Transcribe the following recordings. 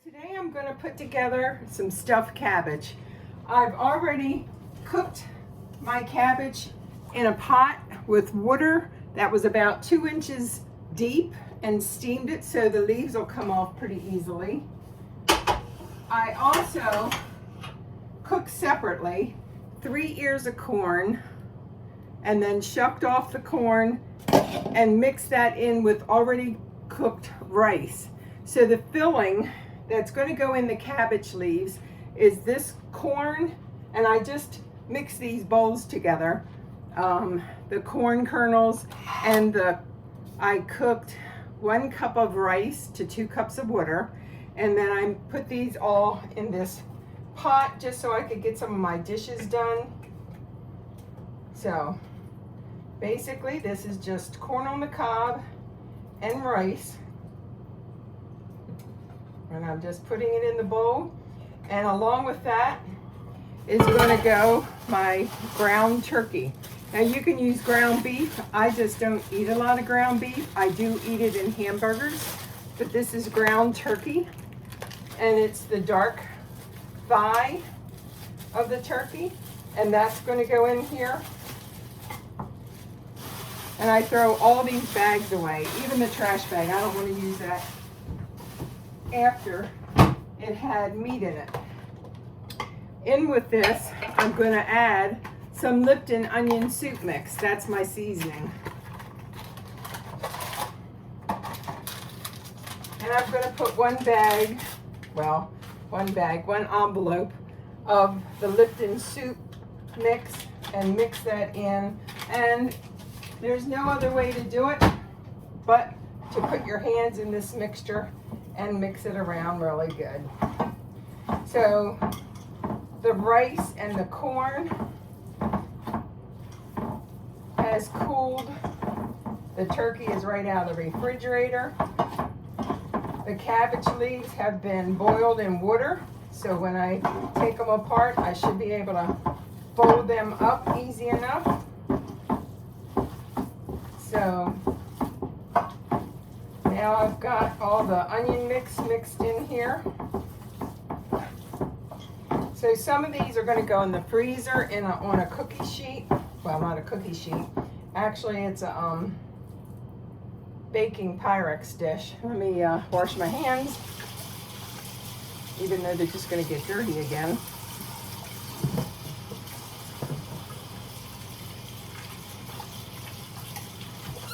Today I'm going to put together some stuffed cabbage. I've already cooked my cabbage in a pot with water that was about 2 inches deep and steamed it so the leaves will come off pretty easily. I also cooked separately 3 ears of corn and then shucked off the corn and mixed that in with already cooked rice. So the filling that's going to go in the cabbage leaves is this corn, and I just mix these bowls together. The corn kernels and I cooked 1 cup of rice to 2 cups of water, and then I put these all in this pot just so I could get some of my dishes done. So basically this is just corn on the cob and rice. And I'm just putting it in the bowl. And along with that is going to go my ground turkey. Now you can use ground beef. I just don't eat a lot of ground beef. I do eat it in hamburgers. But this is ground turkey. And it's the dark thigh of the turkey. And that's going to go in here. And I throw all these bags away, even the trash bag. I don't want to use that after it had meat in it. In with this, I'm going to add some Lipton onion soup mix. That's my seasoning. And I'm going to put one envelope of the Lipton soup mix and mix that in. And there's no other way to do it but to put your hands in this mixture and mix it around really good. So the rice and the corn has cooled. The turkey is right out of the refrigerator. The cabbage leaves have been boiled in water, so when I take them apart I should be able to fold them up easy enough. So now I've got all the onion mix mixed in here. So some of these are going to go in the freezer on a cookie sheet. Well, not a cookie sheet. Actually, it's a baking Pyrex dish. Let me wash my hands, even though they're just going to get dirty again.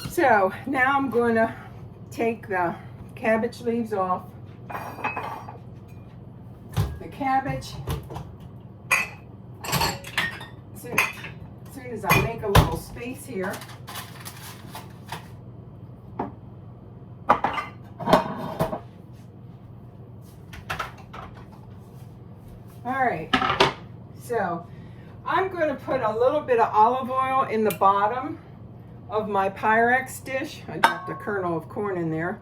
So now I'm going to take the cabbage leaves off. The cabbage, as soon as I make a little space here, alright, so I'm going to put a little bit of olive oil in the bottom of my Pyrex dish. I dropped a kernel of corn in there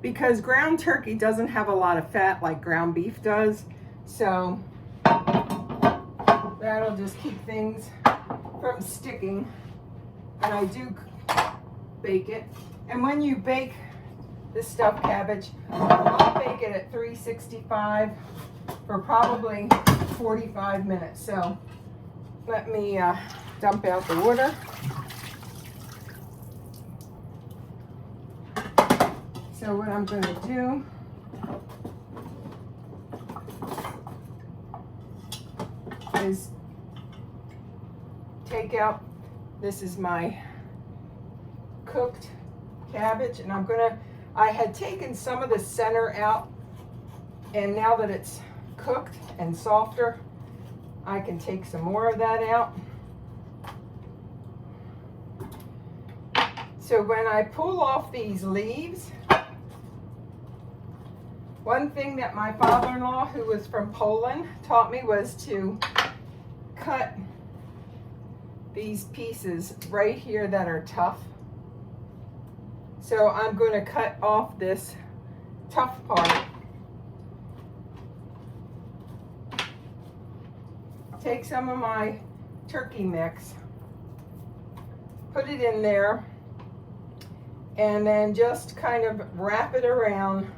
because ground turkey doesn't have a lot of fat like ground beef does, so that'll just keep things from sticking. And I do bake it, and when you bake the stuffed cabbage, I'll bake it at 365 for probably 45 minutes. So let me dump out the water. So what I'm going to do is take out, this is my cooked cabbage, and I had taken some of the center out, and now that it's cooked and softer, I can take some more of that out. So when I pull off these leaves, one thing that my father-in-law, who was from Poland, taught me was to cut these pieces right here that are tough. So I'm going to cut off this tough part. Take some of my turkey mix, put it in there, and then just kind of wrap it around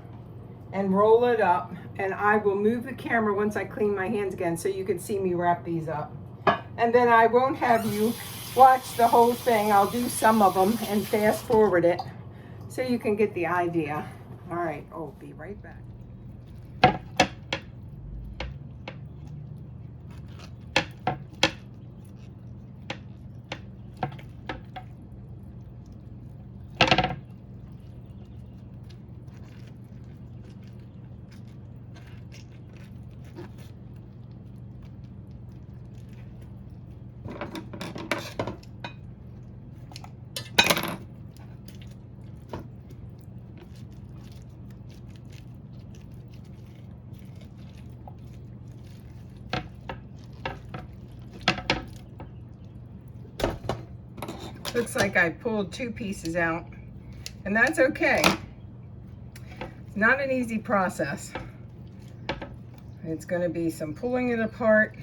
and roll it up. And I will move the camera once I clean my hands again so you can see me wrap these up. And then I won't have you watch the whole thing. I'll do some of them and fast forward it so you can get the idea. All right, I'll be right back. Looks like I pulled 2 pieces out, and that's okay. It's not an easy process. It's going to be some pulling it apart.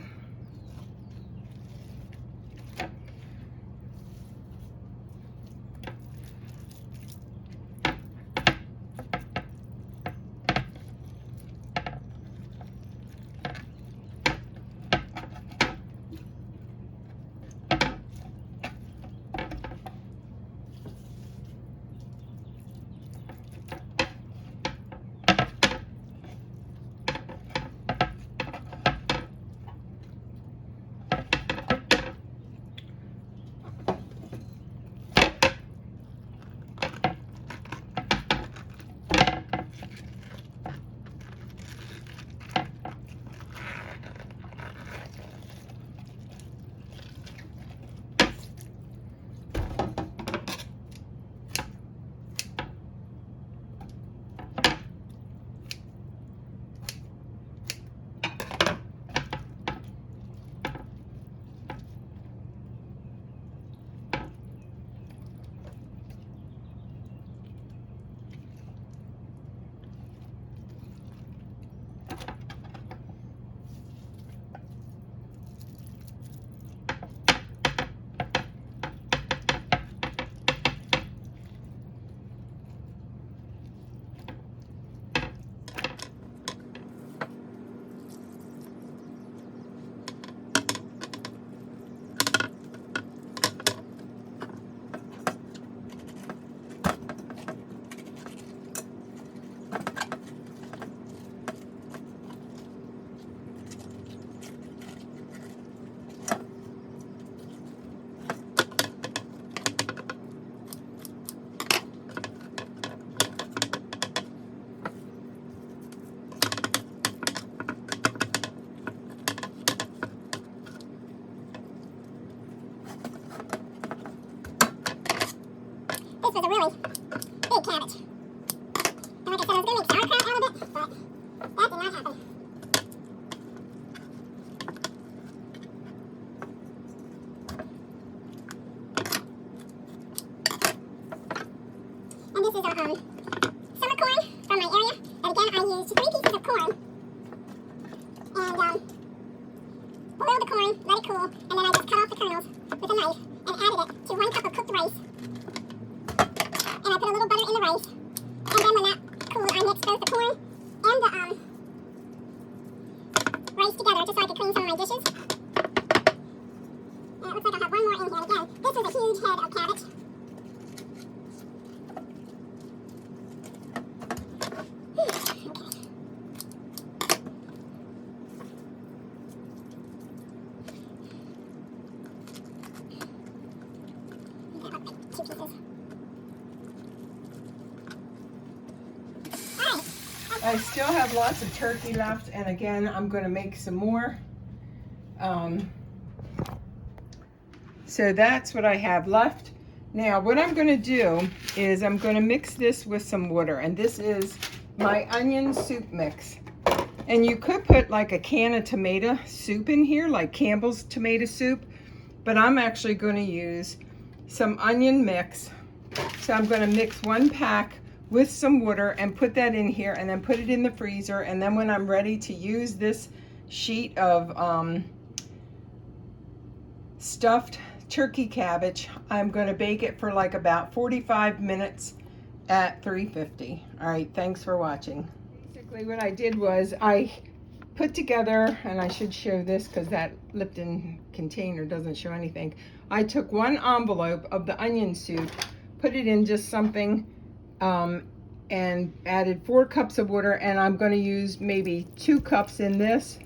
This was a really big cabbage. And like I said, I was going to make sauerkraut out of it, but that did not happen. And this is our summer corn from my area. And again, I used 3 pieces of corn. And boiled the corn, let it cool, and then I just cut off the kernels with a knife and added it to 1 cup of cooked rice. And I put a little butter in the rice. And then when that cooled, I mixed both the corn and the rice together just so I could clean some of my dishes. And it looks like I'll have 1 more in here. And again, this was a huge head of cabbage. I still have lots of turkey left, and again, I'm going to make some more. So that's what I have left. Now, what I'm going to do is I'm going to mix this with some water, and this is my onion soup mix. And you could put like a can of tomato soup in here, like Campbell's tomato soup, but I'm actually going to use some onion mix. So I'm going to mix 1 pack with some water and put that in here and then put it in the freezer. And then when I'm ready to use this sheet of stuffed turkey cabbage, I'm going to bake it for like about 45 minutes at 350. All right, thanks for watching. Basic Basically what I did was I put together, and I should show this because that Lipton container doesn't show anything. I took one envelope of the onion soup, put it in just something, and added 4 cups of water, and I'm going to use maybe 2 cups in this,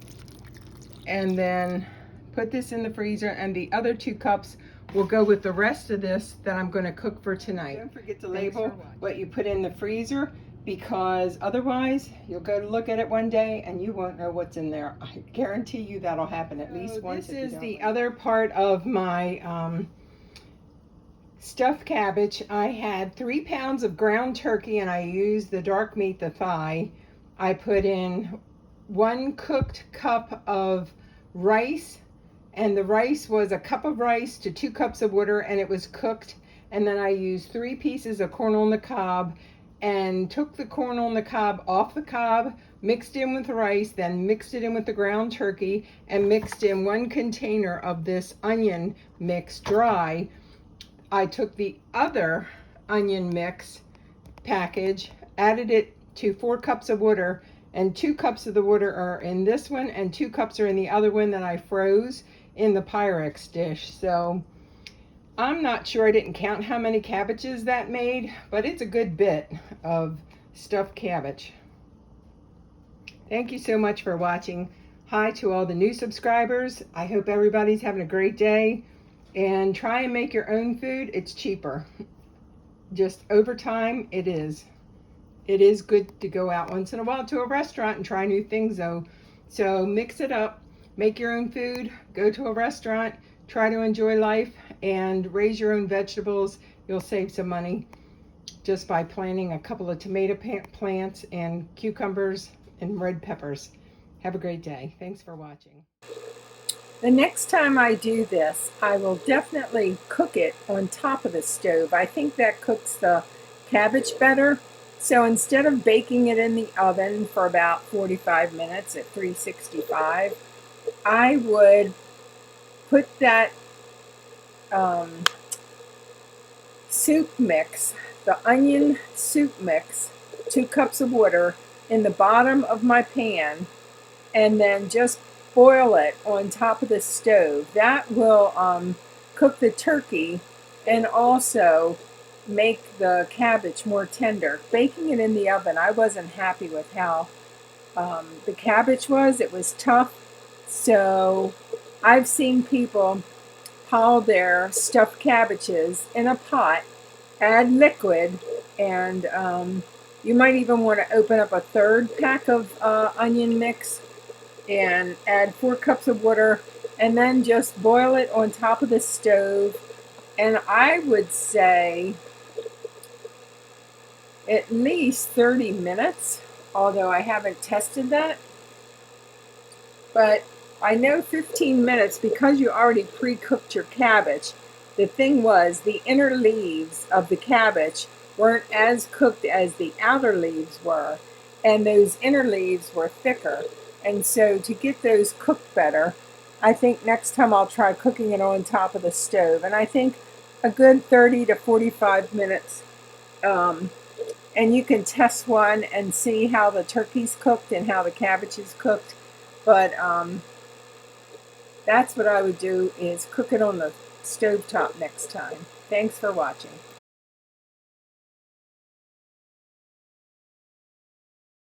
and then put this in the freezer, and the other 2 cups will go with the rest of this that I'm going to cook for tonight. Don't forget to label what you put in the freezer, because otherwise you'll go to look at it one day and you won't know what's in there. I guarantee you that'll happen at least once. This is the other part of my stuffed cabbage. I had 3 pounds of ground turkey, and I used the dark meat, the thigh. I put in 1 cooked cup of rice, and the rice was a cup of rice to 2 cups of water, and it was cooked. And then I used 3 pieces of corn on the cob, and took the corn on the cob off the cob, mixed in with the rice, then mixed it in with the ground turkey, and mixed in 1 container of this onion mix dry. I took the other onion mix package, added it to 4 cups of water, and 2 cups of the water are in this one, and 2 cups are in the other one that I froze in the Pyrex dish. So I'm not sure, I didn't count how many cabbages that made, but it's a good bit of stuffed cabbage. Thank you so much for watching. Hi to all the new subscribers. I hope everybody's having a great day. And try and make your own food. It's cheaper. Just over time, it is. It is good to go out once in a while to a restaurant and try new things though. So mix it up, make your own food, go to a restaurant, try to enjoy life, and raise your own vegetables. You'll save some money just by planting a couple of tomato plants and cucumbers and red peppers. Have a great day. Thanks for watching. The next time I do this, I will definitely cook it on top of the stove. I think that cooks the cabbage better. So instead of baking it in the oven for about 45 minutes at 365, I would put that soup mix, the onion soup mix, 2 cups of water in the bottom of my pan, and then just boil it on top of the stove. That will cook the turkey and also make the cabbage more tender. Baking it in the oven, I wasn't happy with how the cabbage was. It was tough. So I've seen people pile their stuffed cabbages in a pot, add liquid, and you might even want to open up a 3rd pack of onion mix and add 4 cups of water, and then just boil it on top of the stove. And I would say at least 30 minutes, although I haven't tested that. But I know 15 minutes because you already pre-cooked your cabbage. The thing was, the inner leaves of the cabbage weren't as cooked as the outer leaves were, and those inner leaves were thicker. And so to get those cooked better, I think next time I'll try cooking it on top of the stove. And I think a good 30 to 45 minutes. And you can test one and see how the turkey's cooked and how the cabbage is cooked. But that's what I would do, is cook it on the stovetop next time. Thanks for watching.